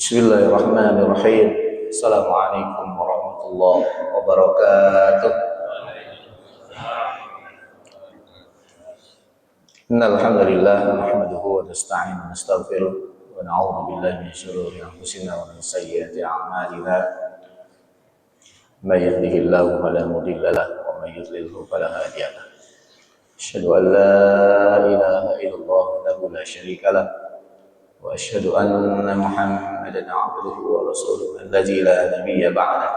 Bismillahirrahmanirrahim. Assalamualaikum warahmatullahi wabarakatuh. Innal hamdalillah nahmaduhu wa nasta'inuhu wa nastaghfiruh wa na'udzu billahi min shururi anfusina wa min sayyiati a'malina. May yahdihillahu fala mudilla lahu wa may yudlilhu fala hadiya lahu. Asyhadu an la ilaha illallah wahdahu la syarika lahu وأشهد أن محمدا عبده ورسوله الذي لا نبي بعده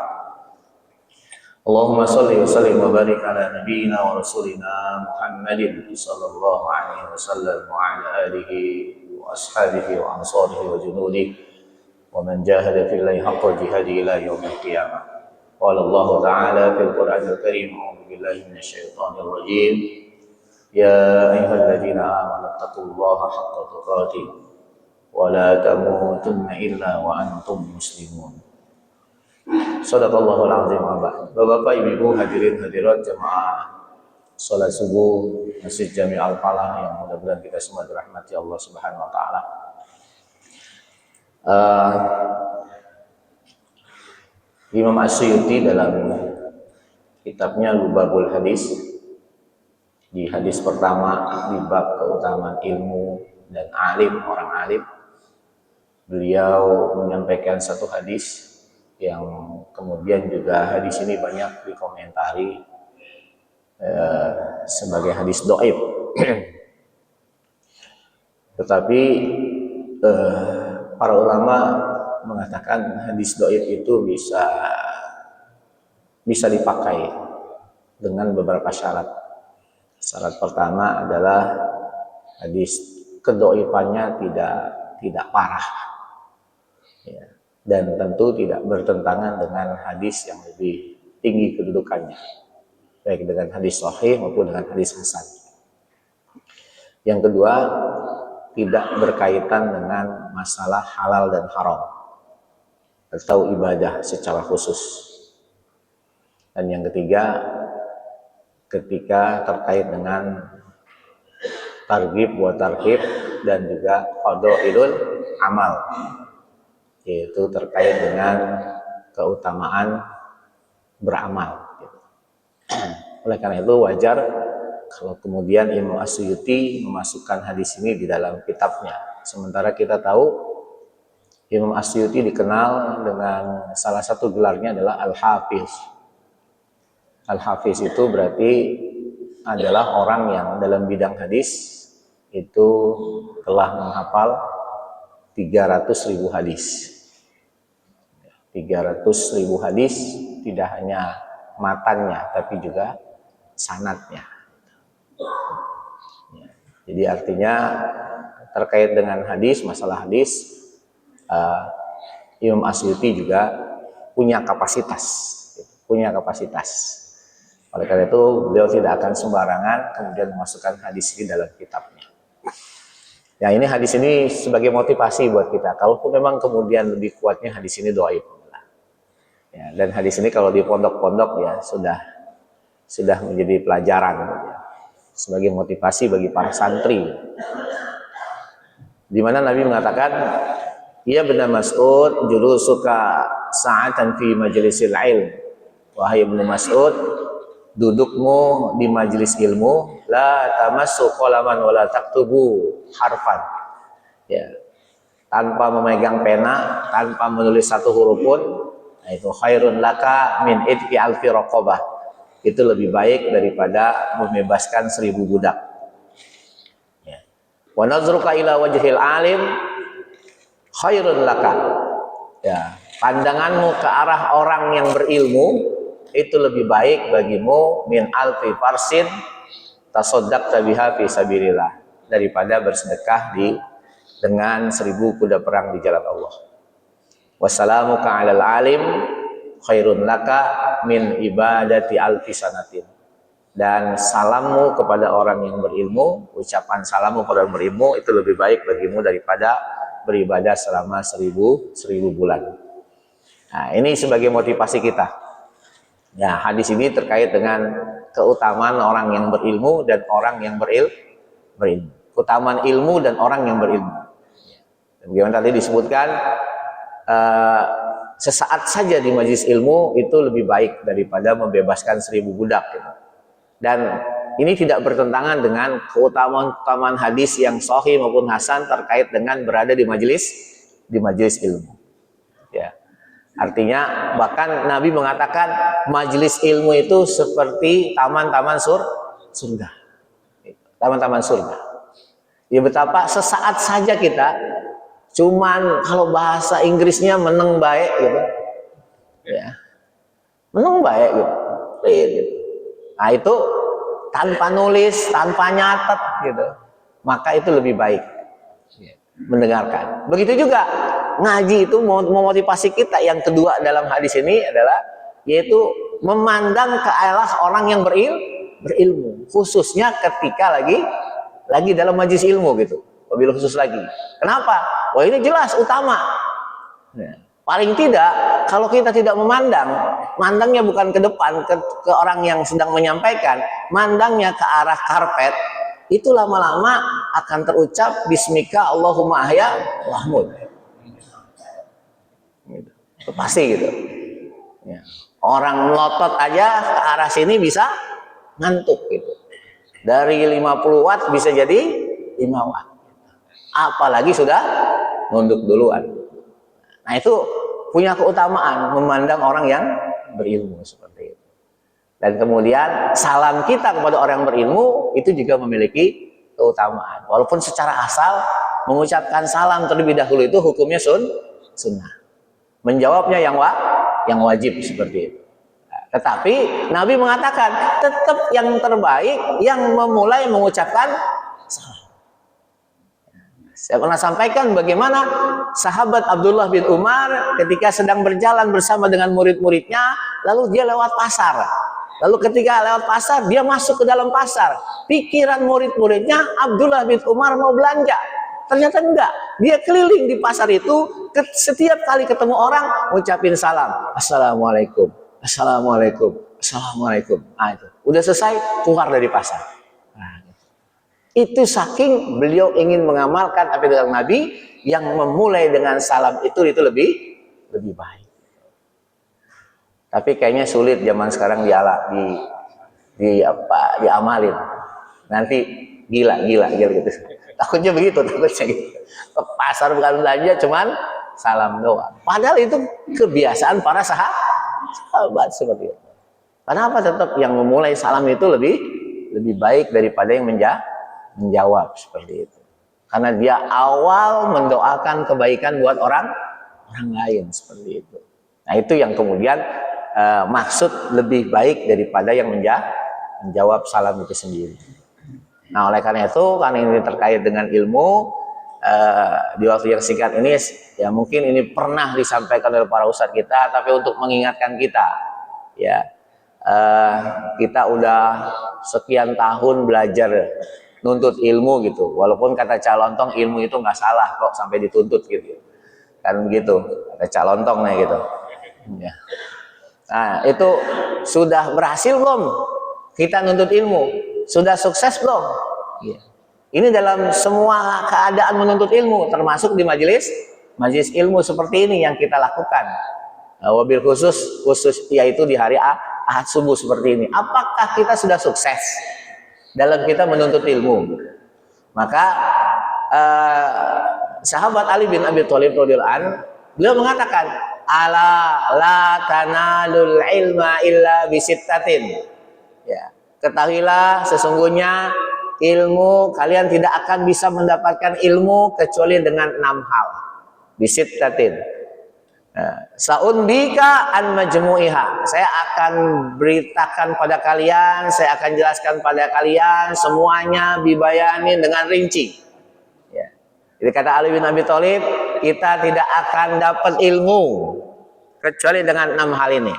اللهم صل وسلم وبارك على نبينا ورسولنا محمد صلى الله عليه وسلم وعلى آله وأصحابه وأنصاره وجنوده ومن جاهد في الله حق جهاده إلى يوم القيامة قال الله تعالى في القرآن الكريم أعوذ بالله من الشيطان الرجيم يا أيها الذين آمنوا اتقوا الله حق تقاته wala tamutunna illa wa antum muslimun. Shadaqallahul azim. Bapak-bapak, ibu-ibu, hadirin hadirat jemaah salat subuh Masjid Jami Al-Falah yang mudah-mudahan kita semua dirahmati Allah Subhanahu wa taala. Imam Asyuyuti dalam kitabnya Lubabul Hadis di hadis pertama di bab keutamaan ilmu dan alim, orang alim, beliau menyampaikan satu hadis yang kemudian juga hadis ini banyak dikomentari sebagai hadis dhaif. Tetapi para ulama mengatakan hadis dhaif itu bisa dipakai dengan beberapa syarat. Syarat pertama adalah hadis kedhaifannya tidak parah. Ya, dan tentu tidak bertentangan dengan hadis yang lebih tinggi kedudukannya, baik dengan hadis sahih maupun dengan hadis hasan. Yang kedua, tidak berkaitan dengan masalah halal dan haram atau ibadah secara khusus. Dan yang ketiga, ketika terkait dengan targhib wa tarhib dan juga fadhailul amal, yaitu terkait dengan keutamaan beramal. Oleh karena itu wajar kalau kemudian Imam Asyuyuti memasukkan hadis ini di dalam kitabnya. Sementara kita tahu Imam Asyuyuti dikenal dengan salah satu gelarnya adalah Al-Hafiz. Al-Hafiz itu berarti adalah orang yang dalam bidang hadis itu telah menghafal 300.000 hadis. 300.000 hadis, tidak hanya matannya tapi juga sanadnya. Jadi artinya terkait dengan hadis, masalah hadis, Imam Asyuyuti juga punya kapasitas. Oleh karena itu beliau tidak akan sembarangan kemudian memasukkan hadis ini dalam kitabnya. Ya, ini hadis ini sebagai motivasi buat kita. Kalaupun memang kemudian lebih kuatnya hadis ini dhaif. Ya, dan hadis ini kalau di pondok-pondok ya sudah menjadi pelajaran ya, sebagai motivasi bagi para santri. Di mana Nabi mengatakan, "Ya Ibnu Mas'ud, julusuka sa'atan fi majlisil ilm." Wahai Ibnu Mas'ud, dudukmu di majelis ilmu, la tamassu qalaman wala taktubu harfan. Ya, tanpa memegang pena, tanpa menulis satu huruf pun, itu khairun laka min idki alfi raqabah. Itu lebih baik daripada membebaskan 1000 budak. Ya. Wa nazruka ila wajhil alim khairun laka. Ya, pandanganmu ke arah orang yang berilmu itu lebih baik bagimu min alfi farsin tasaddaqta biha fi sabilillah, daripada bersedekah dengan 1000 kuda perang di jalan Allah. Wassalamuka 'alal alim khairun laka min ibadati alfi sanatin. Dan salammu kepada orang yang berilmu, ucapan salammu kepada orang berilmu itu lebih baik bagimu daripada beribadah selama 1000 bulan. Nah, ini sebagai motivasi kita. Ya, hadis ini terkait dengan keutamaan orang yang berilmu dan orang yang berilmu. Keutamaan ilmu dan orang yang berilmu. Bagaimana tadi disebutkan, sesaat saja di majelis ilmu itu lebih baik daripada membebaskan 1000 budak gitu. Dan ini tidak bertentangan dengan keutamaan hadis yang sahih maupun hasan terkait dengan berada di majelis ilmu. Ya. Artinya bahkan Nabi mengatakan majelis ilmu itu seperti taman-taman surga. Taman-taman surga. Ya betapa sesaat saja kita cuman kalau bahasa Inggrisnya meneng baik gitu. Ya. Meneng baik gitu. Nah, itu tanpa nulis, tanpa nyatet gitu. Maka itu lebih baik mendengarkan. Begitu juga ngaji itu memotivasi kita. Yang kedua dalam hadis ini adalah yaitu memandang ke arah orang yang berilmu, khususnya ketika lagi dalam majelis ilmu gitu. Wabil khusus lagi. Kenapa? Wah ini jelas utama. Ya. Paling tidak kalau kita tidak mandangnya bukan ke depan ke orang yang sedang menyampaikan, mandangnya ke arah karpet, itu lama-lama akan terucap Bismika Allahumma ahya wahmud. Gitu. Itu pasti gitu. Ya. Orang melotot aja ke arah sini bisa ngantuk gitu. Dari 50 watt bisa jadi 5 watt. Apalagi sudah nunduk duluan. Nah itu punya keutamaan memandang orang yang berilmu seperti itu. Dan kemudian salam kita kepada orang yang berilmu itu juga memiliki keutamaan. Walaupun secara asal mengucapkan salam terlebih dahulu itu hukumnya sunnah. Menjawabnya yang wajib seperti itu. Tetapi Nabi mengatakan tetap yang terbaik yang memulai mengucapkan salam. Saya pernah sampaikan bagaimana sahabat Abdullah bin Umar ketika sedang berjalan bersama dengan murid-muridnya, lalu dia lewat pasar. Lalu ketika lewat pasar, dia masuk ke dalam pasar. Pikiran murid-muridnya Abdullah bin Umar mau belanja. Ternyata enggak. Dia keliling di pasar itu, setiap kali ketemu orang, ngucapin salam. Assalamualaikum, assalamualaikum, assalamualaikum. Nah itu. Udah selesai, keluar dari pasar. Itu saking beliau ingin mengamalkan apa yang Nabi yang memulai dengan salam itu lebih baik. Tapi kayaknya sulit zaman sekarang diamalin. Nanti gila gitu. Takutnya begitu. Ke pasar bukan belanja cuman salam doang. Padahal itu kebiasaan para sahabat seperti itu. Kenapa tetap yang memulai salam itu lebih baik daripada yang menjawab seperti itu, karena dia awal mendoakan kebaikan buat orang lain seperti itu. Nah itu yang kemudian maksud lebih baik daripada yang menjawab salam itu sendiri. Nah oleh karena itu, karena ini terkait dengan ilmu, di waktu yang singkat ini ya mungkin ini pernah disampaikan oleh para ustadz kita, tapi untuk mengingatkan kita ya, kita udah sekian tahun belajar nuntut ilmu gitu, walaupun kata Calontong ilmu itu nggak salah kok sampai dituntut gitu, kan begitu kata Calontong nih gitu. Ya. Nah itu sudah berhasil belum kita nuntut ilmu? Sudah sukses belum? Ya. Ini dalam semua keadaan menuntut ilmu, termasuk di majelis ilmu seperti ini yang kita lakukan. Wabil khusus yaitu di hari Ahad subuh seperti ini. Apakah kita sudah sukses dalam kita menuntut ilmu? Maka sahabat Ali bin Abi Thalib radhiyallahu anhu beliau mengatakan, ala la tanalul ilma illa bisittatin. Ya, ketahuilah sesungguhnya ilmu kalian tidak akan bisa mendapatkan ilmu kecuali dengan 6 hal. Bisittatin. Saundika an majmu'iha. Saya akan beritakan pada kalian, saya akan jelaskan pada kalian semuanya dibayani dengan rinci. Ya. Jadi kata Ali bin Abi Thalib, kita tidak akan dapat ilmu kecuali dengan 6 hal ini.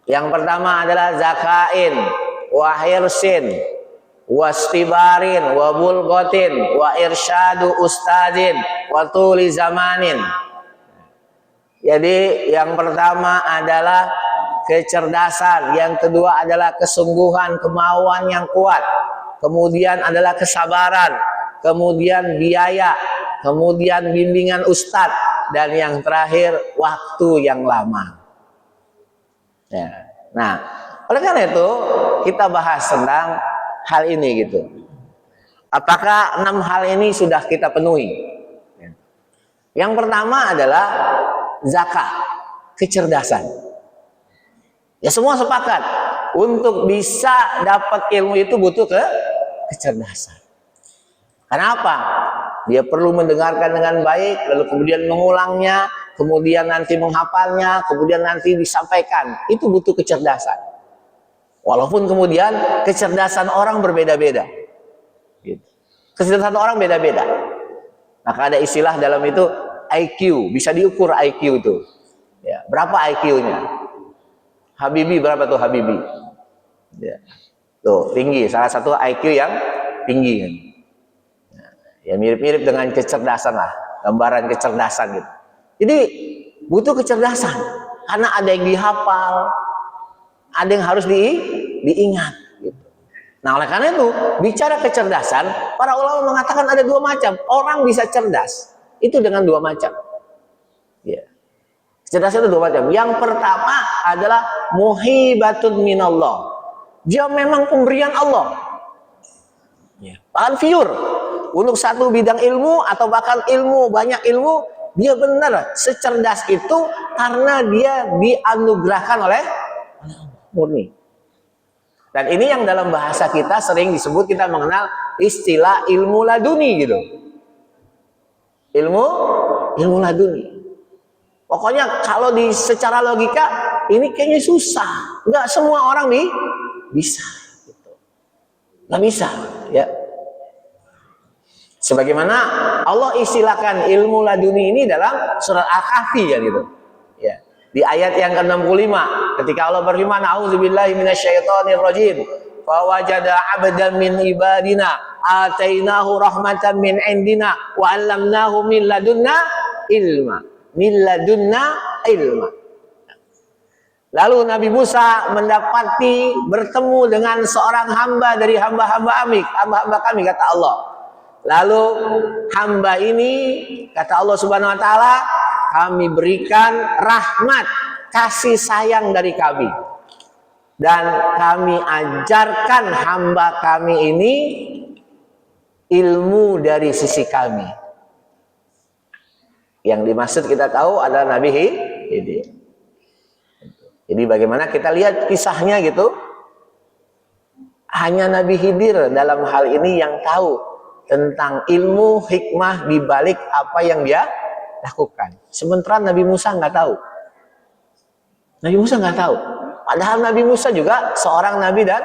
Yang pertama adalah zakain, wa hirsin, wastibarin, wa bulghatin, wa irsyadu ustadin, wa tuli zamanin. Jadi yang pertama adalah kecerdasan, yang kedua adalah kesungguhan, kemauan yang kuat, kemudian adalah kesabaran, kemudian biaya, kemudian bimbingan ustadz, dan yang terakhir waktu yang lama. Ya. Nah, oleh karena itu kita bahas tentang hal ini gitu. Apakah 6 hal ini sudah kita penuhi? Yang pertama adalah zakat, kecerdasan. Ya semua sepakat untuk bisa dapat ilmu itu butuh kecerdasan. Kenapa? Dia perlu mendengarkan dengan baik, lalu kemudian mengulangnya, kemudian nanti menghafalnya, kemudian nanti disampaikan. Itu butuh kecerdasan. Walaupun kemudian kecerdasan orang berbeda-beda. Gitu. Kecerdasan orang beda-beda. Maka ada istilah dalam itu IQ, bisa diukur IQ itu. Ya, berapa IQ-nya? Habibie berapa tuh Habibie? Ya. Tuh, tinggi, salah satu IQ yang tinggi. Ya mirip-mirip dengan kecerdasan lah, gambaran kecerdasan gitu. Jadi butuh kecerdasan karena ada yang dihafal, ada yang harus diingat gitu. Nah, oleh karena itu bicara kecerdasan, para ulama mengatakan ada 2 macam. Orang bisa cerdas itu dengan 2 macam. Ya. Kecerdasan itu 2 macam. Yang pertama adalah muhibatun minallah. Dia memang pemberian Allah. Ya. Bahkan pure. Untuk satu bidang ilmu atau bahkan ilmu, banyak ilmu, dia benar secerdas itu karena dia dianugerahkan oleh murni. Dan ini yang dalam bahasa kita sering disebut, kita mengenal istilah ilmu laduni gitu. Ilmu laduni. Pokoknya kalau secara logika ini kayaknya susah. Enggak semua orang bisa gitu. Enggak bisa, ya. Sebagaimana Allah istilahkan ilmu laduni ini dalam surat Al-Kahfi ya gitu. Ya. Di ayat yang ke-65 ketika Allah berfirman, "A'udzubillahi minasyaitonirrajim. Fa wajada 'abdan min ibadina atainahu rahmatan min indina wa 'allamnahu min ladunna ilma." Min ladunna ilma. Lalu Nabi Musa mendapati bertemu dengan seorang hamba dari hamba-hamba kami kata Allah. Lalu hamba ini kata Allah Subhanahu wa taala, kami berikan rahmat, kasih sayang dari kami. Dan kami ajarkan hamba kami ini ilmu dari sisi kami. Yang dimaksud kita tahu adalah Nabi Khidir. Jadi bagaimana kita lihat kisahnya gitu. Hanya Nabi Khidir dalam hal ini yang tahu tentang ilmu hikmah di balik apa yang dia lakukan. Sementara Nabi Musa nggak tahu. Nabi Musa nggak tahu. Padahal Nabi Musa juga seorang nabi dan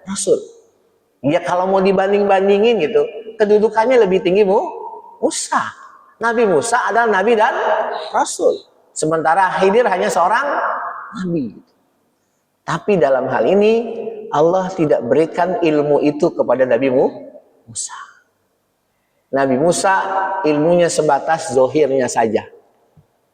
rasul. Ya kalau mau dibanding-bandingin gitu, kedudukannya lebih tinggi Musa. Nabi Musa adalah nabi dan rasul. Sementara Khidir hanya seorang nabi. Tapi dalam hal ini Allah tidak berikan ilmu itu kepada Nabi Musa. Nabi Musa ilmunya sebatas zohirnya saja.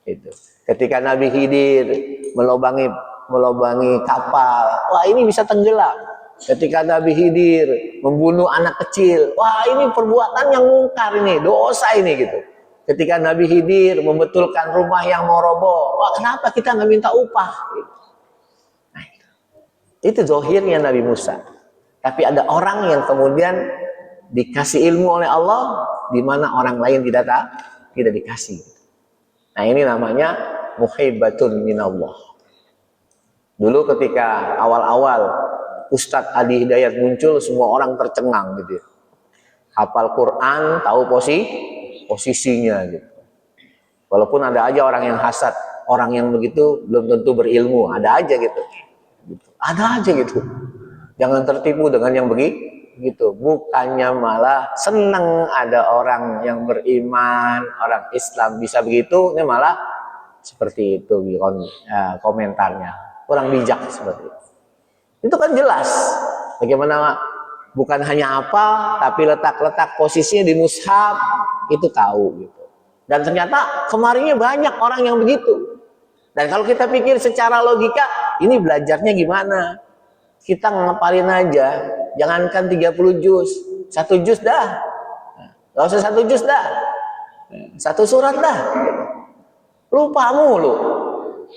Itu. Ketika Nabi Khidir melobangi kapal, wah ini bisa tenggelam. Ketika Nabi Khidir membunuh anak kecil, wah ini perbuatan yang mungkar ini, dosa ini gitu. Ketika Nabi Khidir membetulkan rumah yang mau roboh, wah kenapa kita nggak minta upah? Gitu. Nah, itu zohirnya Nabi Musa. Tapi ada orang yang kemudian dikasih ilmu oleh Allah, di mana orang lain tidak dikasih. Nah ini namanya muhibatun minallah. Dulu ketika awal-awal Ustadz Adi Hidayat muncul, semua orang tercengang gitu. Hafal Quran, tahu posisinya gitu. Walaupun ada aja orang yang hasad, orang yang begitu belum tentu berilmu, ada aja gitu. Ada aja gitu. Jangan tertipu dengan yang begitu. Bukannya malah senang ada orang yang beriman, orang Islam bisa begitu, ini malah seperti itu komentarnya. Kurang bijak seperti itu. Itu kan jelas bagaimana bukan hanya apa, tapi letak-letak posisinya di mushaf itu tahu gitu. Dan ternyata kemarinnya banyak orang yang begitu. Dan kalau kita pikir secara logika, ini belajarnya gimana? Kita ngapalin aja, jangankan 30 juz, 1 juz dah. Gak usah 1 juz dah. 1 surat dah. lupa mulu.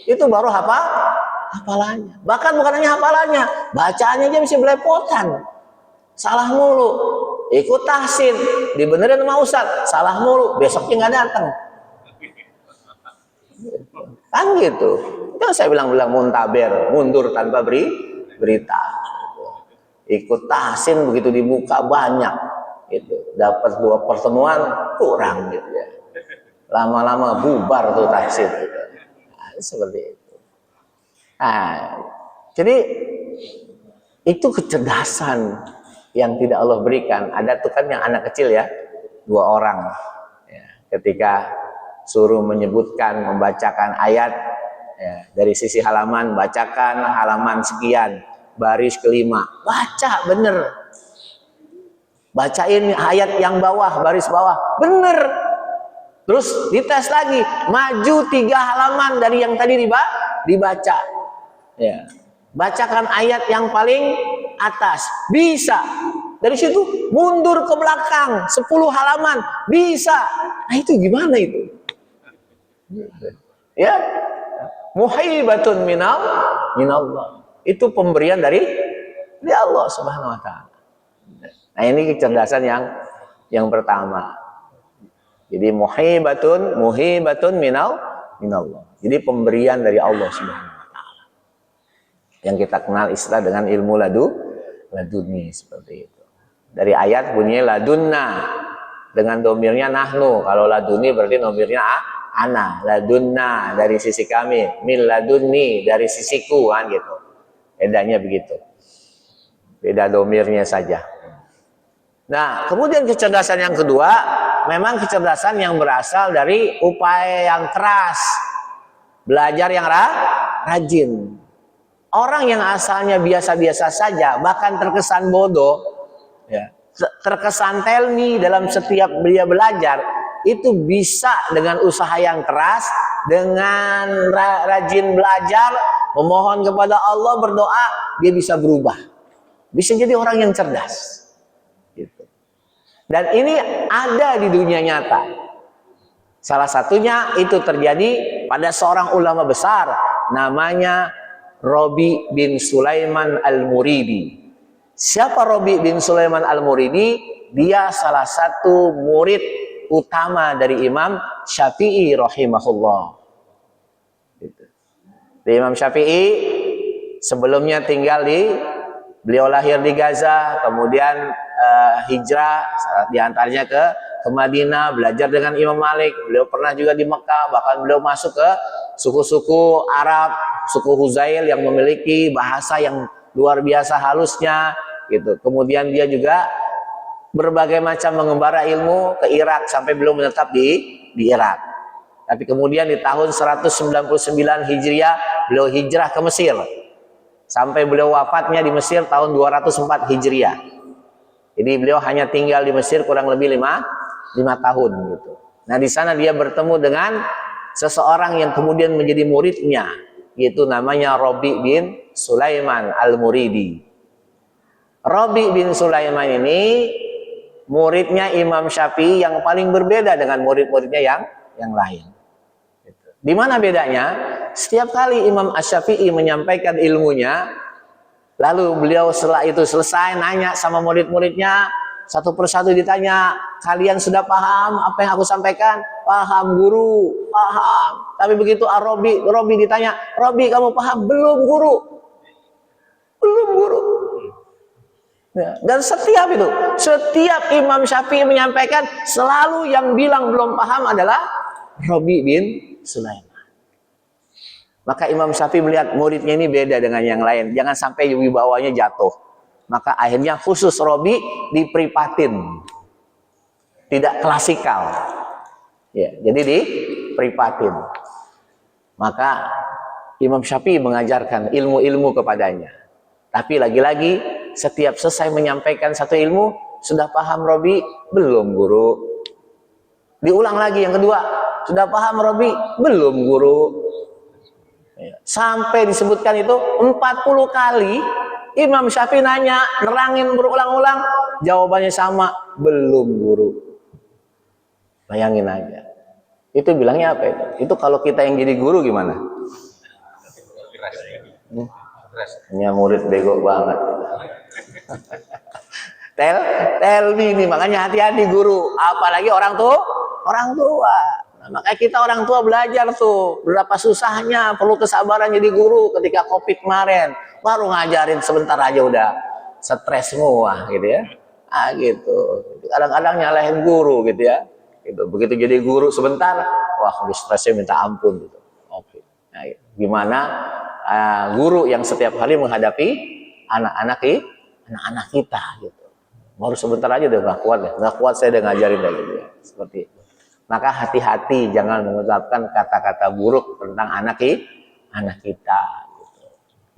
Itu baru hafalannya. Bahkan bukan hanya hafalannya, bacaannya aja masih belepotan. Salah mulu. Ikut tahsin, dibenerin sama ustaz, salah mulu, besoknya nggak datang. Kan gitu. Itu saya bilang muntaber, mundur tanpa berita. Ikut tahsin begitu dibuka banyak, gitu. Dapat 2 pertemuan kurang gitu ya. Lama-lama bubar tuh tahsin. Gitu. Nah, seperti itu. Nah, jadi itu kecerdasan yang tidak Allah berikan. Ada tuh kan yang anak kecil ya, 2 orang. Ya, ketika suruh menyebutkan, membacakan ayat ya, dari sisi halaman, bacakan halaman sekian, baris kelima, baca bener. Bacain ayat yang bawah, baris bawah, bener. Terus dites lagi, maju 3 halaman dari yang tadi dibaca. Ya. Bacakan ayat yang paling atas, bisa. Dari situ mundur ke belakang 10 halaman, bisa. Nah itu gimana itu? Ya, muhibatun minallah. Itu pemberian dari Allah Subhanahu wa taala. Nah, ini kecerdasan yang pertama. Jadi muhibatun minallah. Jadi pemberian dari Allah Subhanahu wa taala. Yang kita kenal istilah dengan ilmu laduni seperti itu. Dari ayat bunyinya ladunna dengan domirnya nahnu. Kalau laduni berarti domirnya ana, ladunna dari sisi kami, min ladunni dari sisiku kan gitu. Bedanya begitu. Beda domirnya saja. Nah, kemudian kecerdasan yang kedua, memang kecerdasan yang berasal dari upaya yang keras, belajar yang rajin. Orang yang asalnya biasa-biasa saja, bahkan terkesan bodoh, ya, terkesan telmi dalam setiap dia belajar, itu bisa dengan usaha yang keras, dengan rajin belajar, memohon kepada Allah, berdoa, dia bisa berubah. Bisa jadi orang yang cerdas. Gitu. Dan ini ada di dunia nyata. Salah satunya itu terjadi pada seorang ulama besar, namanya Rabi bin Sulaiman Al-Muridi. Siapa Rabi bin Sulaiman Al-Muridi? Dia salah satu murid utama dari Imam Syafi'i rahimahullah. Imam Syafi'i sebelumnya beliau lahir di Gaza, kemudian hijrah diantaranya ke Madinah, belajar dengan Imam Malik. Beliau pernah juga di Mekah, bahkan beliau masuk ke suku-suku Arab, suku Huzail yang memiliki bahasa yang luar biasa halusnya gitu. Kemudian dia juga berbagai macam mengembara ilmu ke Irak sampai belum menetap di Irak. Tapi kemudian di tahun 199 Hijriah beliau hijrah ke Mesir. Sampai beliau wafatnya di Mesir tahun 204 Hijriah. Jadi beliau hanya tinggal di Mesir kurang lebih 5 tahun gitu. Nah, di sana dia bertemu dengan seseorang yang kemudian menjadi muridnya, yaitu namanya Rabi bin Sulaiman Al-Muridi. Rabi bin Sulaiman ini muridnya Imam Syafi'i yang paling berbeda dengan murid-muridnya yang lain. Di mana bedanya? Setiap kali Imam Asy-Syafi'i menyampaikan ilmunya, lalu beliau setelah itu selesai nanya sama murid-muridnya, satu persatu ditanya, kalian sudah paham apa yang aku sampaikan? Paham guru, paham. Tapi begitu Rabi ditanya, Rabi kamu paham? Belum guru. Belum guru. Ya, dan setiap Imam Syafi'i menyampaikan, selalu yang bilang belum paham adalah Rabi bin Sulaiman. Maka Imam Syafi'i melihat muridnya ini beda dengan yang lain, jangan sampai wibawanya jatuh. Maka akhirnya khusus Rabi dipripatin, tidak klasikal. Ya, jadi dipripatin. Maka Imam Syafi'i mengajarkan ilmu-ilmu kepadanya. Tapi lagi-lagi setiap selesai menyampaikan satu ilmu, sudah paham Rabi? Belum guru. Diulang lagi yang kedua, sudah paham Rabi? Belum guru. Sampai disebutkan itu 40 kali Imam Syafi'i nanya, nerangin berulang-ulang, jawabannya sama, belum guru. Bayangin aja. Itu bilangnya apa itu? Itu kalau kita yang jadi guru gimana? Hanya murid bego banget. Tell me ini, makanya hati-hati guru, apalagi orang tua. Nah, makanya kita orang tua belajar tuh berapa susahnya, perlu kesabaran jadi guru ketika Covid kemarin. Baru ngajarin sebentar aja udah stres semua gitu ya. Gitu. Kadang-kadang nyalahin guru gitu ya. Gitu. Begitu jadi guru sebentar, wah udah stresnya minta ampun gitu. Oke. Nah, gimana guru yang setiap hari menghadapi anak-anak kita gitu. Baru sebentar aja udah nggak kuat saya udah ngajarin kayak gitu ya. Seperti itu. Maka hati-hati jangan mengucapkan kata-kata buruk tentang anak kita. Gitu.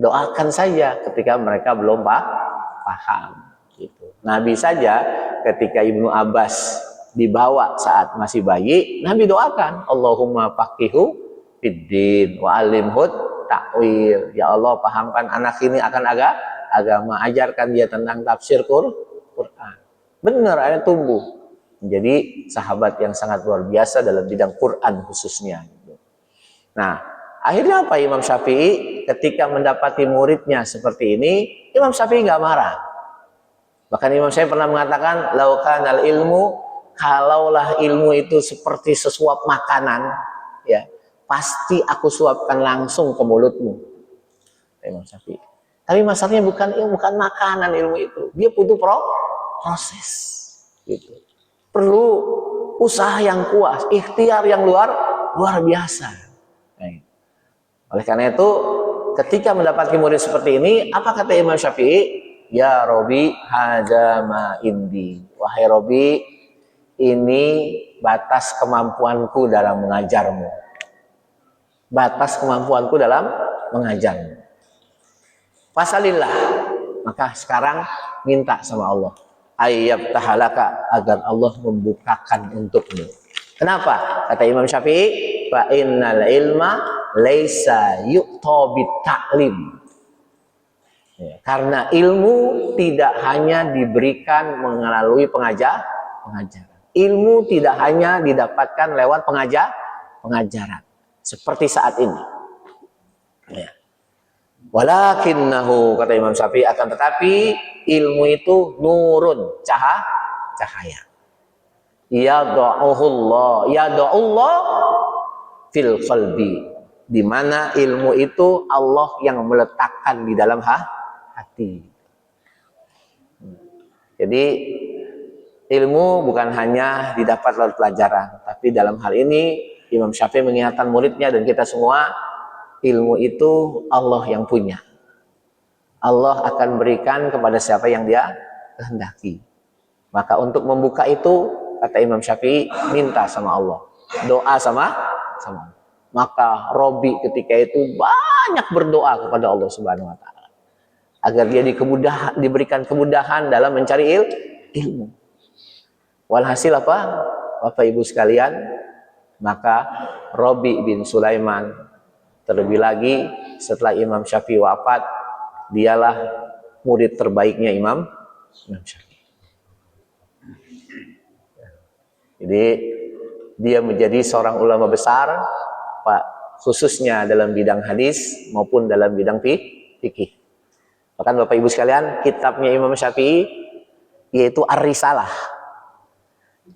Doakan saja ketika mereka belum paham. Gitu. Nabi saja ketika Ibnu Abbas dibawa saat masih bayi, Nabi doakan, Allahumma faqihu fiddin wa alimhud ta'wil. Ya Allah, pahamkan anak ini akan agama, ajarkan dia tentang tafsir Quran. Benar, akhirnya tumbuh menjadi sahabat yang sangat luar biasa dalam bidang Quran khususnya. Nah, akhirnya apa Imam Syafi'i ketika mendapati muridnya seperti ini, Imam Syafi'i nggak marah. Bahkan Imam Syafi'i pernah mengatakan, laukanal ilmu, kalaulah ilmu itu seperti sesuap makanan, ya pasti aku suapkan langsung ke mulutmu. Imam Syafi'i. Tapi masalahnya bukan makanan ilmu itu. Dia butuh proses. Gitu. Perlu usaha yang kuat, ikhtiar yang luar biasa. Oleh karena itu, ketika mendapati murid seperti ini, apa kata Imam Syafi'i? Ya Robi, hadza ma indi. Wahai Robi, ini batas kemampuanku dalam mengajarmu. Batas kemampuanku dalam mengajarmu. Fasalillah, maka sekarang minta sama Allah, ayyab tahalaka, agar Allah membukakan untukmu. Kenapa? Kata Imam Syafi'i, fa innal ilma laisa yu'ta bitaklim. Ya, karena ilmu tidak hanya diberikan melalui pengajaran. Ilmu tidak hanya didapatkan lewat pengajaran. Seperti saat ini. Ya. Walakinnahu, kata Imam Syafi'i, akan tetapi ilmu itu nurun, cahaya. Yada'ullah fil qalbi, di mana ilmu itu Allah yang meletakkan di dalam hati. Jadi ilmu bukan hanya didapat lewat pelajaran, tapi dalam hal ini Imam Syafi'i mengingatkan muridnya dan kita semua, ilmu itu Allah yang punya. Allah akan berikan kepada siapa yang dia kehendaki. Maka untuk membuka itu, kata Imam Syafi'i, minta sama Allah. Doa sama Allah. Maka Robi ketika itu banyak berdoa kepada Allah Subhanahu wa taala agar dia diberikan kemudahan dalam mencari ilmu. Walhasil apa? Bapak Ibu sekalian, maka Robi bin Sulaiman, terlebih lagi setelah Imam Syafi'i wafat, dialah murid terbaiknya Imam Syafi'i. Jadi dia menjadi seorang ulama besar, Pak, khususnya dalam bidang hadis maupun dalam bidang fikih. Bahkan Bapak Ibu sekalian, kitabnya Imam Syafi'i yaitu Ar-Risalah.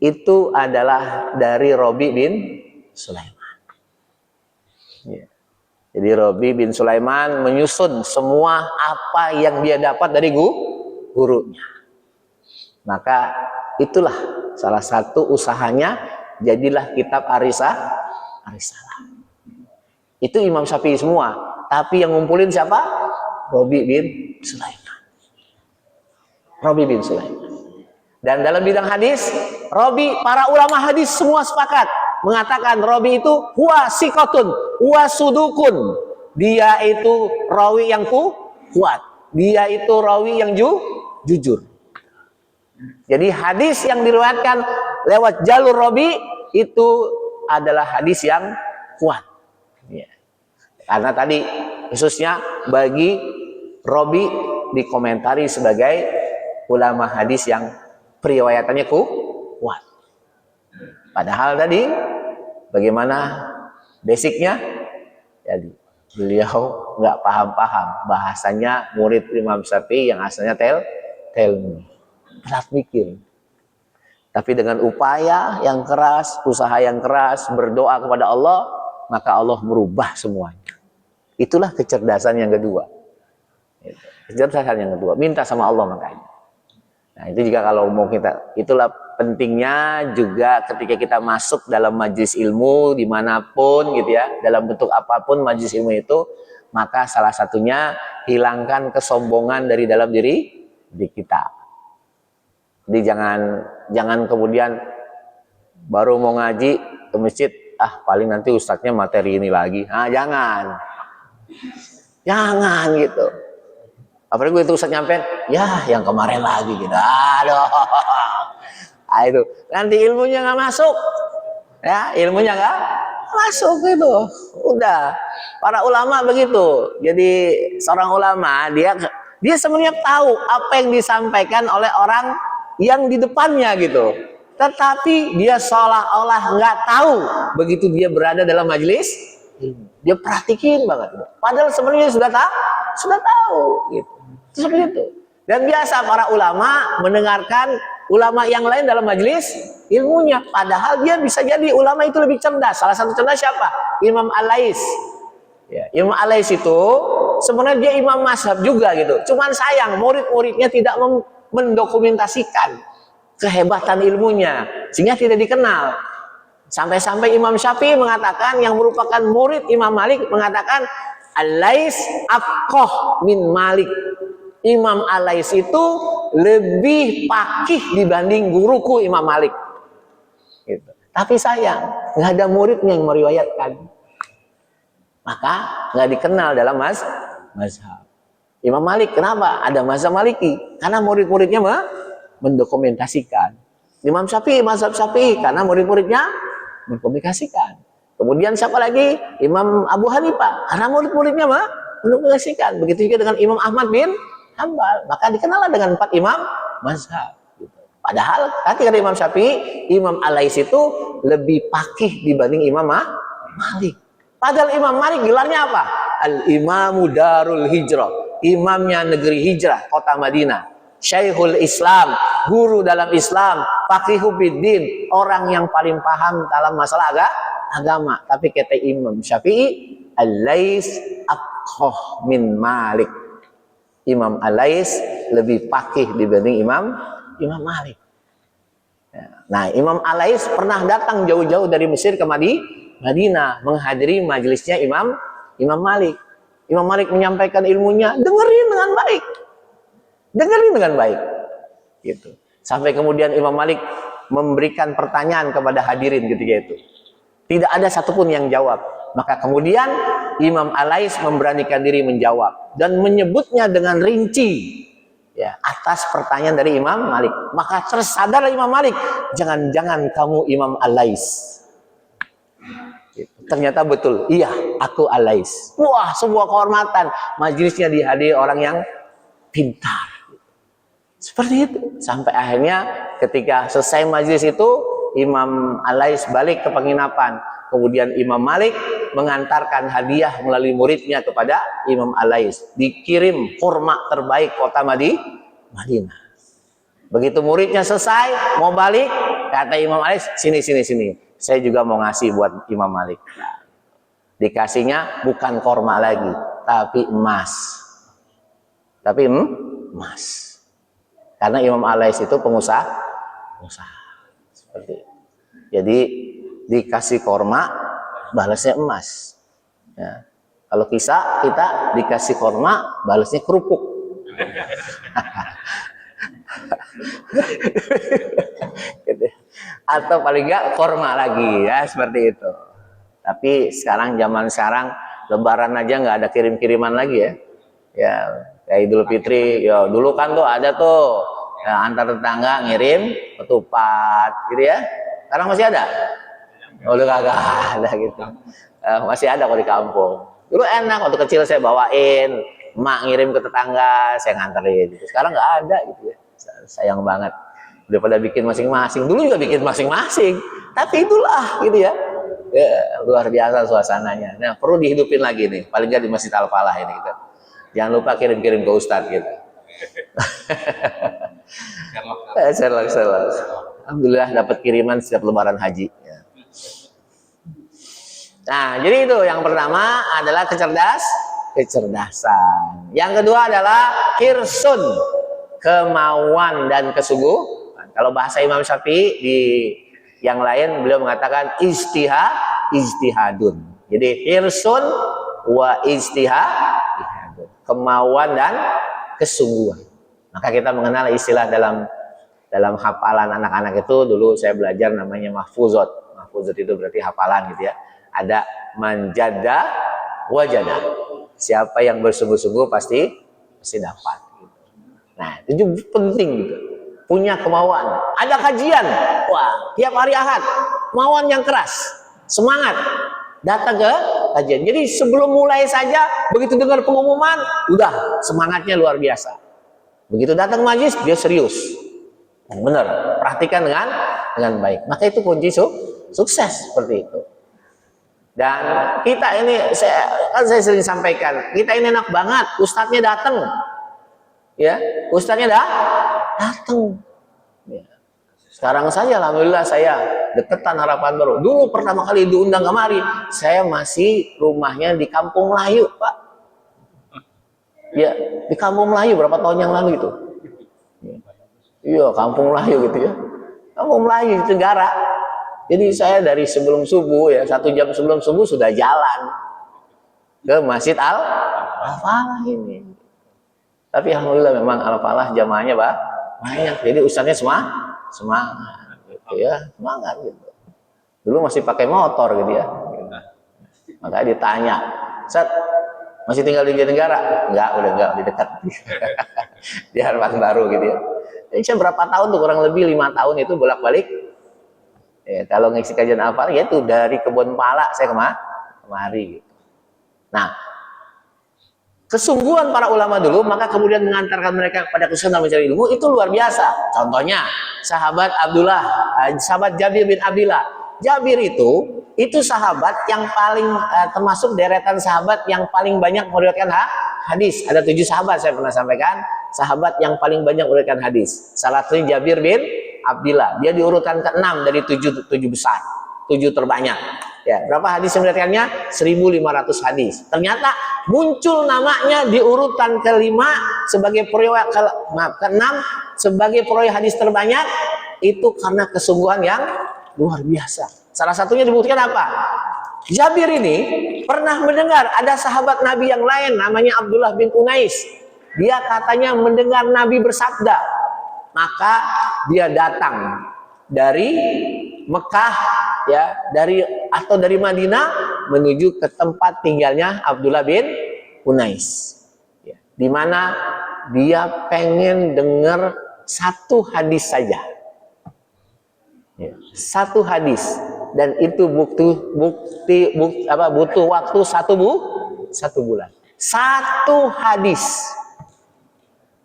Itu adalah dari Robi bin Sulaiman. Ya. Jadi Robi bin Sulaiman menyusun semua apa yang dia dapat dari gurunya. Maka itulah salah satu usahanya, jadilah kitab Ar-Risalah. Itu Imam Syafi'i semua. Tapi yang ngumpulin siapa? Robi bin Sulaiman. Dan dalam bidang hadis, para ulama hadis semua sepakat mengatakan Robi itu huwa sikotun, huwa sudukun. Dia itu rawi yang kuat. Dia itu rawi yang jujur. Jadi hadis yang diriwayatkan lewat jalur Robi itu adalah hadis yang kuat. Ya. Karena tadi khususnya bagi Robi dikomentari sebagai ulama hadis yang periwayatannya kuat. Padahal tadi Bagaimana basicnya? Jadi beliau nggak paham-paham bahasanya murid Imam Syafi'i yang asalnya tell me, berat mikir. Tapi dengan upaya yang keras, usaha yang keras, berdoa kepada Allah, maka Allah merubah semuanya. Itulah kecerdasan yang kedua. Kecerdasan yang kedua, minta sama Allah makanya. Nah, itu juga kalau mau kita, itulah pentingnya juga ketika kita masuk dalam majelis ilmu dimanapun gitu ya, dalam bentuk apapun majelis ilmu itu, maka salah satunya hilangkan kesombongan dari dalam diri kita. Jadi jangan kemudian baru mau ngaji ke masjid, paling nanti ustadznya materi ini lagi. Jangan gitu. Apalagi begitu ustadz nyampein, ya yang kemarin lagi gitu. Aduh. Itu nanti ilmunya nggak masuk. Ya, ilmunya nggak masuk gitu. Udah. Para ulama begitu. Jadi seorang ulama dia sebenarnya tahu apa yang disampaikan oleh orang yang di depannya gitu, tetapi dia seolah-olah nggak tahu begitu dia berada dalam majelis. Dia perhatiin banget, padahal sebenarnya sudah tahu gitu. Seperti itu. Dan biasa para ulama mendengarkan ulama yang lain dalam majelis ilmunya, padahal dia bisa jadi ulama itu lebih cerdas. Salah satu cerdas siapa? Imam Al-Lais. Ya, Imam Al-Lais itu sebenarnya dia imam mazhab juga gitu. Cuman sayang murid-muridnya tidak mendokumentasikan kehebatan ilmunya sehingga tidak dikenal. Sampai-sampai Imam Syafi'i mengatakan, yang merupakan murid Imam Malik mengatakan, Al-Lais afqah min Malik. Imam Al-Lais itu lebih faqih dibanding guruku Imam Malik. Gitu. Tapi sayang nggak ada muridnya yang meriwayatkan, maka nggak dikenal dalam mazhab. Imam Malik, kenapa ada mazhab Maliki? Karena murid-muridnya mendokumentasikan. Imam Syafi'i, mazhab Syafi'i, karena murid-muridnya mendokumentasikan. Kemudian siapa lagi? Imam Abu Hanifah, karena murid-muridnya mendokumentasikan. Begitu juga dengan Imam Ahmad bin Hambal, maka dikenallah dengan 4 imam mazhab. Padahal ketika Imam Syafi'i, Imam Al-Lais itu lebih faqih dibanding Imam Malik. Padahal Imam Malik gelarnya apa? Al-Imamu Darul Hijrah. Imamnya negeri hijrah, kota Madinah. Syekhul Islam, guru dalam Islam. Faqihu biddin, orang yang paling paham dalam masalah agama. Tapi kata Imam Syafi'i, Al-Lais afqah min Malik. Imam Al-Lais lebih faqih dibanding Imam Malik. Nah, Imam Al-Lais pernah datang jauh-jauh dari Mesir ke Madinah menghadiri majelisnya Imam Malik. Imam Malik menyampaikan ilmunya, dengerin dengan baik. Gitu. Sampai kemudian Imam Malik memberikan pertanyaan kepada hadirin ketika itu. Tidak ada satupun yang jawab. Maka kemudian Imam Al-Lais memberanikan diri menjawab dan menyebutnya dengan rinci, ya, atas pertanyaan dari Imam Malik. Maka tersadar Imam Malik, jangan-jangan kamu Imam Al-Lais. Ternyata betul, iya, aku Al-Lais. Wah, sebuah kehormatan. Majelisnya dihadiri orang yang pintar. Seperti itu. Sampai akhirnya ketika selesai majelis itu, Imam Al-Lais balik ke penginapan. Kemudian Imam Malik mengantarkan hadiah melalui muridnya kepada Imam Al-Lais. Dikirim kurma terbaik kota Madinah. Begitu muridnya selesai, mau balik, kata Imam Al-Lais, sini. Saya juga mau ngasih buat Imam Malik. Nah, dikasihnya bukan korma lagi, tapi emas. Emas. Karena Imam Al-Lais itu pengusaha. Seperti itu. Jadi dikasih korma, balasnya emas. Ya. Kalau kita dikasih korma, balasnya kerupuk. Atau paling enggak korma lagi, ya seperti itu. Tapi zaman sekarang Lebaran aja nggak ada kirim-kiriman lagi ya. Ya kayak Idul Fitri, ya dulu kan tuh ada tuh ya, antar tetangga ngirim ketupat, gitu ya. Sekarang masih ada? Udah kagak ada gitu. Masih ada kalau di kampung. Dulu enak, waktu kecil saya bawain, emak ngirim ke tetangga, saya nganterin. Gitu. Sekarang nggak ada gitu ya. Sayang banget. Udah pada bikin masing-masing. Dulu juga bikin masing-masing. Tapi itulah gitu ya. Ya, luar biasa suasananya. Nah, perlu dihidupin lagi nih, paling nggak di Masjid Al-Falah ini gitu. Jangan lupa kirim-kirim ke Ustadz gitu. Sherlock. Alhamdulillah dapat kiriman setiap lebaran haji. Ya. Nah, jadi itu yang pertama adalah kecerdasan. Yang kedua adalah hirsun, kemauan dan kesungguhan. Kalau bahasa Imam Syafi'i di yang lain beliau mengatakan ijtihadun. Jadi hirsun wa ijtihadun, kemauan dan kesungguhan. Maka kita mengenal istilah dalam hafalan anak-anak itu, dulu saya belajar namanya mahfuzot. Mahfuzot itu berarti hafalan gitu ya. Ada manjada wajada. Siapa yang bersungguh-sungguh pasti dapat. Nah, itu penting gitu. Punya kemauan. Ada kajian, wah, tiap hari Ahad, kemauan yang keras, semangat, datang ke kajian. Jadi sebelum mulai saja, begitu dengar pengumuman, udah semangatnya luar biasa. Begitu datang majlis, dia serius. Benar, perhatikan dengan baik. Maka itu kunci sukses seperti itu. Dan kita ini, saya sering sampaikan, kita ini enak banget, ustadznya datang. Ya, ustadznya datang. Ya. Sekarang saja alhamdulillah saya deketan Harapan Baru. Dulu pertama kali diundang kemari, saya masih rumahnya di Kampung Melayu, Pak. Ya, di Kampung Melayu berapa tahun yang lalu itu? Iya, Kampung Melayu gitu ya. Kampung Melayu di Tenggara. Jadi saya dari sebelum subuh ya, 1 jam sebelum subuh sudah jalan ke Masjid Al-Falah ini. Tapi alhamdulillah memang Al-Falah jamaahnya banyak. Jadi ustadznya semangat gitu ya, semangat gitu. Dulu masih pakai motor gitu ya. Makanya ditanya, "Ustaz, masih tinggal di Jatinegara?" Enggak, udah enggak, di dekat. Di Harapan Baru gitu ya. Jadi saya berapa tahun tuh, kurang lebih 5 tahun itu bolak-balik. Ya, kalau ngisi kajian Al-Falah ya itu dari Kebun Pala saya kemari gitu. Nah, kesungguhan para ulama dulu, maka kemudian mengantarkan mereka kepada kesulitan mencari ilmu, itu luar biasa. Contohnya, sahabat Jabir bin Abdullah. Jabir itu sahabat yang paling termasuk deretan sahabat yang paling banyak meriwayatkan hadis. Ada 7 sahabat saya pernah sampaikan, sahabat yang paling banyak meriwayatkan hadis. Salah satunya Jabir bin Abdullah. Dia diurutkan ke-6 dari 7 besar, 7 terbanyak. Ya, berapa hadis yang meriwayatkannya? 1.500 hadis. Ternyata muncul namanya di urutan ke-5 sebagai perawi ke-6 sebagai perawi hadis terbanyak, itu karena kesungguhan yang luar biasa. Salah satunya dibuktikan apa? Jabir ini pernah mendengar ada sahabat Nabi yang lain namanya Abdullah bin Unais. Dia katanya mendengar Nabi bersabda. Maka dia datang dari Mekah ya, dari Madinah menuju ke tempat tinggalnya Abdullah bin Unais. Ya, di mana dia pengen dengar 1 hadis saja. Ya, 1 hadis, dan itu butuh waktu 1 bulan. 1 hadis.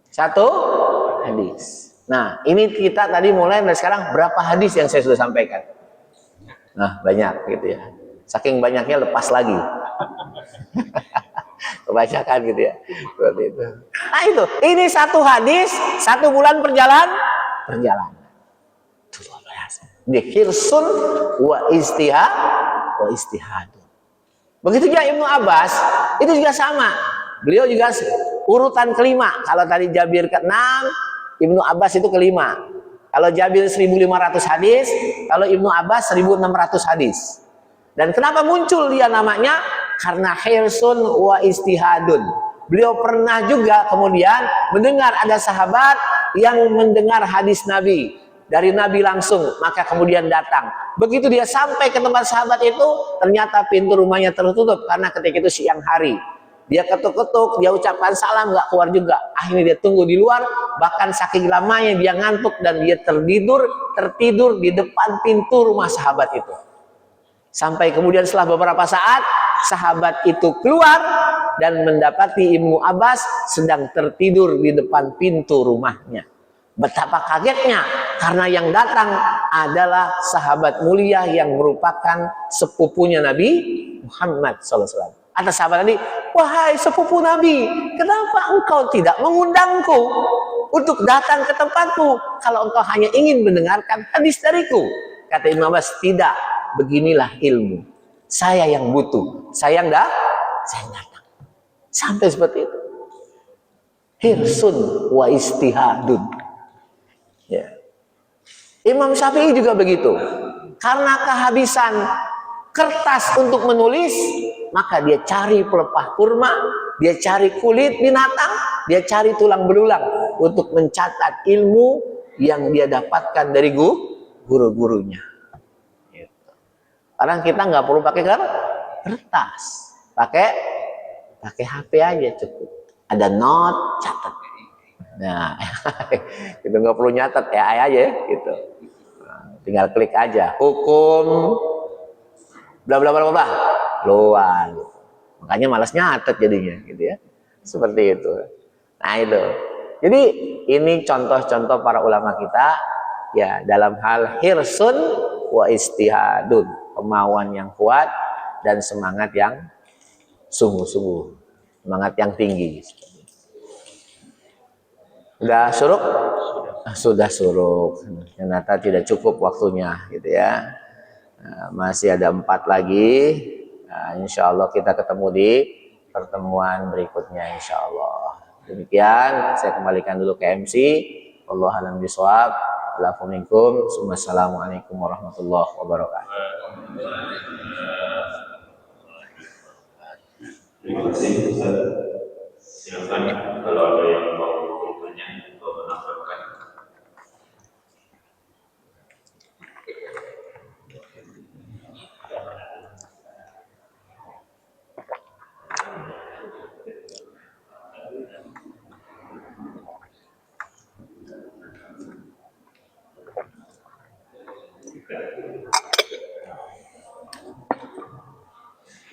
1 hadis. Nah, ini kita tadi mulai dari sekarang berapa hadis yang saya sudah sampaikan? Nah, banyak gitu ya. Saking banyaknya lepas lagi. Kebacakan gitu ya. Seperti itu. Nah, itu. Ini 1 hadis, 1 bulan perjalanan. Itu luar biasa. Hirsun wa istihadun. Begitu juga Ibnu Abbas, itu juga sama. Beliau juga urutan ke-5. Kalau tadi Jabir ke-6, Ibnu Abbas itu ke-5. Kalau Jabir 1.500 hadis, kalau Ibnu Abbas 1.600 hadis. Dan kenapa muncul dia namanya? Karena hirsun wa istihadun. Beliau pernah juga kemudian mendengar ada sahabat yang mendengar hadis Nabi dari Nabi langsung, maka kemudian datang. Begitu dia sampai ke tempat sahabat itu, ternyata pintu rumahnya tertutup karena ketika itu siang hari. Dia ketuk-ketuk, dia ucapkan salam, nggak keluar juga. Akhirnya dia tunggu di luar, bahkan saking lamanya dia ngantuk dan dia tertidur di depan pintu rumah sahabat itu. Sampai kemudian setelah beberapa saat, sahabat itu keluar dan mendapati Ibnu Abbas sedang tertidur di depan pintu rumahnya. Betapa kagetnya Karena yang datang adalah sahabat mulia yang merupakan sepupunya Nabi Muhammad SAW. Atas sahabat tadi, wahai sepupu Nabi, kenapa engkau tidak mengundangku untuk datang ke tempatmu kalau engkau hanya ingin mendengarkan hadis dariku? Kata Ibnu Abbas, tidak, beginilah ilmu. Saya yang butuh, saya yang datang. Sampai seperti itu. Hirsun wa istihadun. Ya. Imam Syafi'i juga begitu. Karena kehabisan kertas untuk menulis, maka dia cari pelepah kurma, dia cari kulit binatang, dia cari tulang belulang untuk mencatat ilmu yang dia dapatkan dari guru-gurunya. Sekarang kita nggak perlu pakai kertas, pakai HP aja cukup. Ada note, catat. Nah, itu nggak perlu nyatet, AI aja ya, gitu. Nah, tinggal klik aja, hukum, bla bla bla bla, keluar. Makanya malas nyatet jadinya, gitu ya. Seperti itu. Nah itu. Jadi ini contoh-contoh para ulama kita, ya dalam hal hirsun wa istihadun, kemauan yang kuat dan semangat yang sungguh-sungguh, semangat yang tinggi. Sudah suruk? Sudah suruk. Ternyata tidak cukup waktunya, gitu ya. Nah, masih ada 4 lagi. Nah, insya Allah kita ketemu di pertemuan berikutnya, insya Allah. Demikian, saya kembalikan dulu ke MC. Wallahu a'lam bishawab. Wassalamualaikum warahmatullahi wabarakatuh. Terima kasih Ustaz. Silakan kalau ada yang mau bertanya atau menambahkan.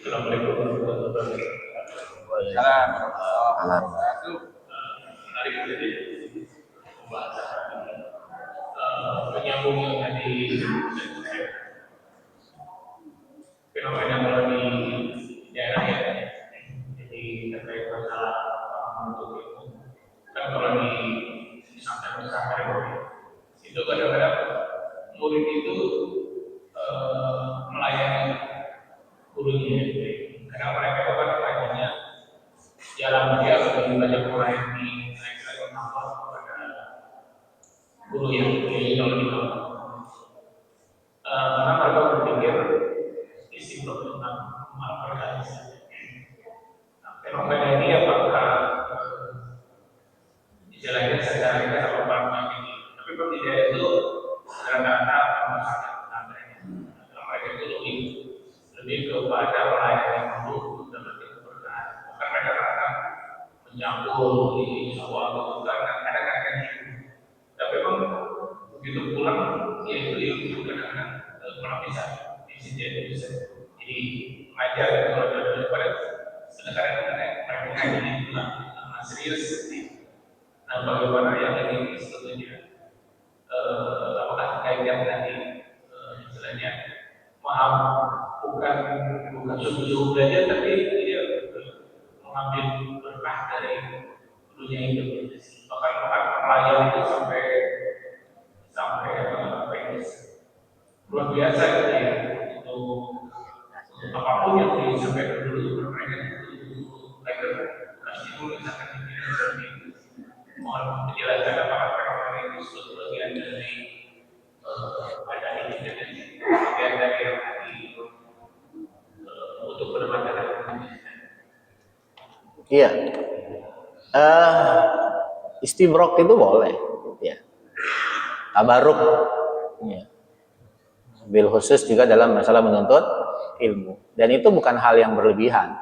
Assalamualaikum warahmatullahi wabarakatuh. Menarik jadi pembahasan menyambung yang tadi fenomena kalau di daerah ya. Jadi terkait masalah untuk itu kan kalau di pesantren itu kadang-kadang murid itu melayani gurunya. Karena mereka itu kan belajarnya jalan dia lebih banyak melayani naik nafas kepada guru yang lebih lama. Karena mereka berpikir istiqomah tentang organisasi. Fenomena ini apakah istilahnya secara kita sama orang ini, tapi kalau tidak itu sederhana masalah mereka itu lebih kepada melayani guru dan lebih keberkahan. Bukan mereka akan mencampur di awal bukan kadang-kadang tapi memang begitu pulang ya itu kadang-kadang malah bisa jadi mengajar kalau daripada kadang-kadang mereka ngaji itu serius. Nah bagaimana yang ini sebetulnya apakah kaitan tadi istilahnya maaf bukan sungguh-sungguh belajar tapi dia mengambil berkah dari dunia itu. Bahkan pelayan itu sampai apa ini luar biasa gitu ya. Itu apapun yang disampaikan dulu mereka kasih dulu misalkan ini mohon penjelasan apakah fenomena itu suatu bagian dari ada ini dan bagian dari yang tadi untuk bermanfaat. Iya. Istibrok itu boleh, ya. Tabaruk, ya. Bil khusus juga dalam masalah menuntut ilmu. Dan itu bukan hal yang berlebihan.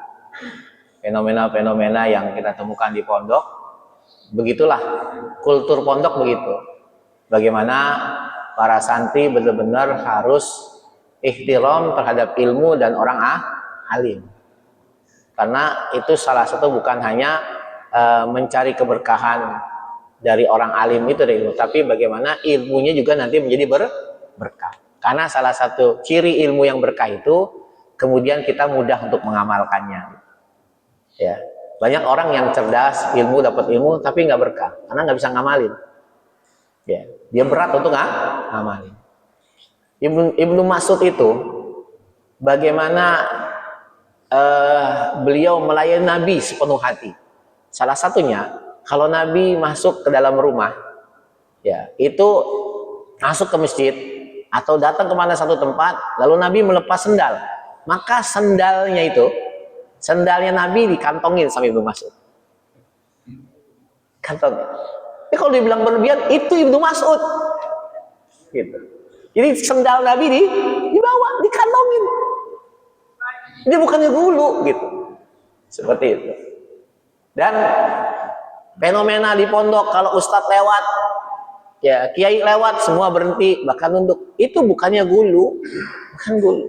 Fenomena-fenomena yang kita temukan di pondok, begitulah kultur pondok begitu. Bagaimana para santri benar-benar harus ihtiram terhadap ilmu dan orang alim. Karena itu salah satu bukan hanya mencari keberkahan dari orang alim itu dari ilmu, tapi bagaimana ilmunya juga nanti menjadi berkah. Karena salah satu ciri ilmu yang berkah itu kemudian kita mudah untuk mengamalkannya. Ya, banyak orang yang cerdas, ilmu dapat ilmu tapi nggak berkah karena nggak bisa ngamalin. Ya, dia berat untuk ngamalin. Ibnu Mas'ud itu bagaimana beliau melayani Nabi sepenuh hati. Salah satunya kalau Nabi masuk ke dalam rumah, ya itu masuk ke masjid atau datang kemana satu tempat, lalu Nabi melepas sendal, maka sendalnya Nabi dikantongin sama Ibnu Mas'ud. Kantongin. Tapi kalau dibilang berlebihan, itu Ibnu Mas'ud. Gitu. Jadi sendal Nabi dibawa, dikantongin. Ini bukannya gulu, gitu. Seperti itu. Dan fenomena di pondok kalau ustadz lewat, ya kiai lewat, semua berhenti, bahkan nunduk. Itu bukannya gulu, bukan gulu.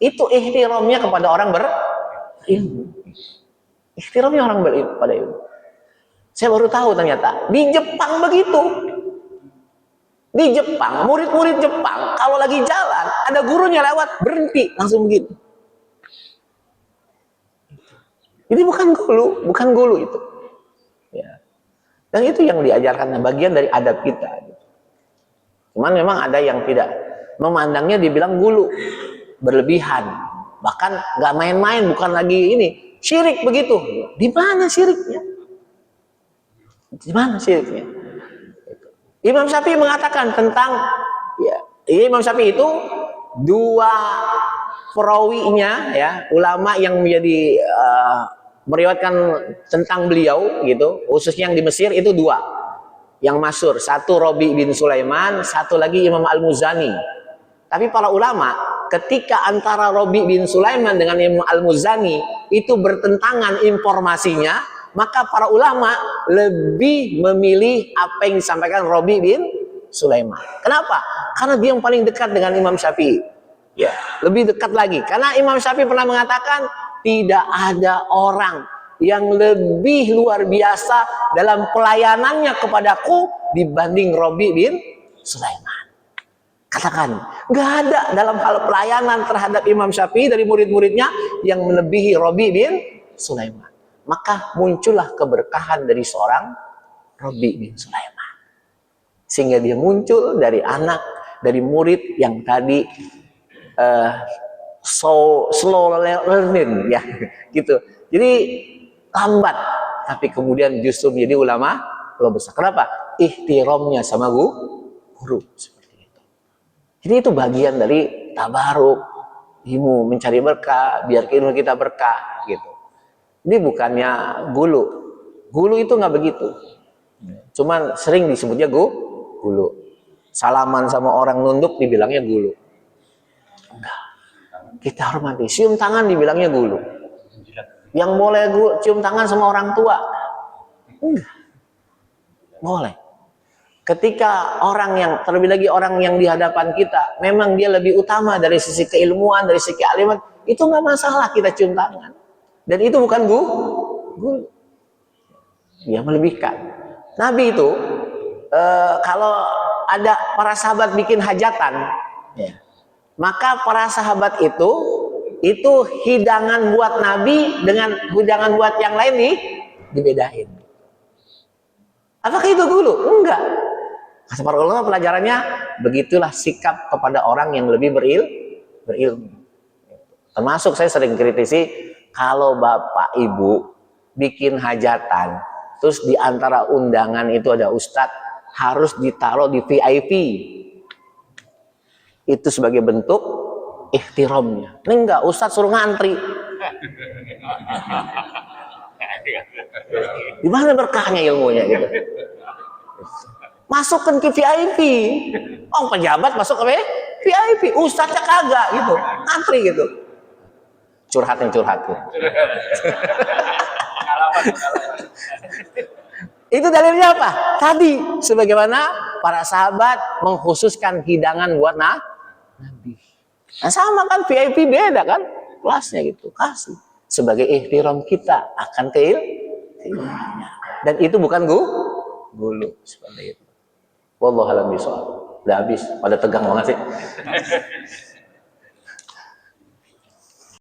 Itu ihtiramnya kepada orang berilmu. Ihtiramnya orang berilmu pada ilmu. Saya baru tahu ternyata di Jepang begitu. Di Jepang, murid-murid Jepang kalau lagi jalan, ada gurunya lewat, berhenti, langsung begitu. Ini bukan gulu itu. Ya. Dan itu yang diajarkan, bagian dari adab kita. Cuman memang ada yang tidak memandangnya, dibilang gulu, berlebihan, bahkan nggak main-main, bukan lagi ini syirik begitu. Di mana syiriknya? Di mana syiriknya? Imam Syafi'i mengatakan tentang, ya, Imam Syafi'i itu dua perawinya, ya, ulama yang menjadi meriwayatkan tentang beliau, gitu, khususnya yang di Mesir itu dua yang masyhur, satu Rabi bin Sulaiman, satu lagi Imam Al-Muzani. Tapi para ulama ketika antara Rabi bin Sulaiman dengan Imam Al-Muzani itu bertentangan informasinya, maka para ulama lebih memilih apa yang disampaikan Rabi bin Sulaiman. Kenapa? Karena dia yang paling dekat dengan Imam Syafi'i. Ya, lebih dekat lagi. Karena Imam Syafi'i pernah mengatakan tidak ada orang yang lebih luar biasa dalam pelayanannya kepadaku dibanding Rabi bin Sulaiman. Katakan, nggak ada dalam hal pelayanan terhadap Imam Syafi'i dari murid-muridnya yang melebihi Rabi bin Sulaiman. Maka muncullah keberkahan dari seorang Rabi bin Sulaiman. Sehingga dia muncul dari anak, dari murid yang tadi slow learning, ya, gitu. Jadi lambat, tapi kemudian justru menjadi ulama besar. Kenapa? Ihtiramnya sama guru. Seperti itu. Jadi itu bagian dari tabaruk, ilmu, mencari berkah, biar ilmu kita berkah, gitu. Ini bukannya gulu. Gulu itu nggak begitu. Cuman sering disebutnya gulu. Salaman sama orang nunduk dibilangnya gulu. Enggak. Kita hormati. Cium tangan dibilangnya gulu. Yang boleh cium tangan sama orang tua? Enggak. Boleh. Ketika orang yang, terlebih lagi orang yang di hadapan kita, memang dia lebih utama dari sisi keilmuan, dari sisi kealiman, itu nggak masalah kita cium tangan. Dan itu bukan gulu. Dia melebihkan. Nabi itu kalau ada para sahabat bikin hajatan, ya, maka para sahabat itu hidangan buat Nabi dengan hidangan buat yang lain dibedain. Apakah itu gulu? Enggak. Kata para ulama pelajarannya, begitulah sikap kepada orang yang lebih berilmu. Termasuk saya sering kritisi, kalau bapak ibu bikin hajatan, terus di antara undangan itu ada ustadz, harus ditaruh di VIP. Itu sebagai bentuk ihtiramnya. Ini enggak, ustadz suruh ngantri. Di mana berkahnya ilmunya gitu? Masukkan ke VIP. Oh, pejabat masuk ke VIP, ustadznya kagak gitu, ngantri gitu. Curhatnya. Itu dalilnya apa? Tadi sebagaimana para sahabat mengkhususkan hidangan buat Nabi. Nah, sama kan VIP beda kan kelasnya gitu, kasih sebagai ihtiram kita akan keilmuannya. Dan itu bukan gulu. Dulu seperti itu. Wallahu a'lam bishawab. Udah habis, pada tegang banget sih.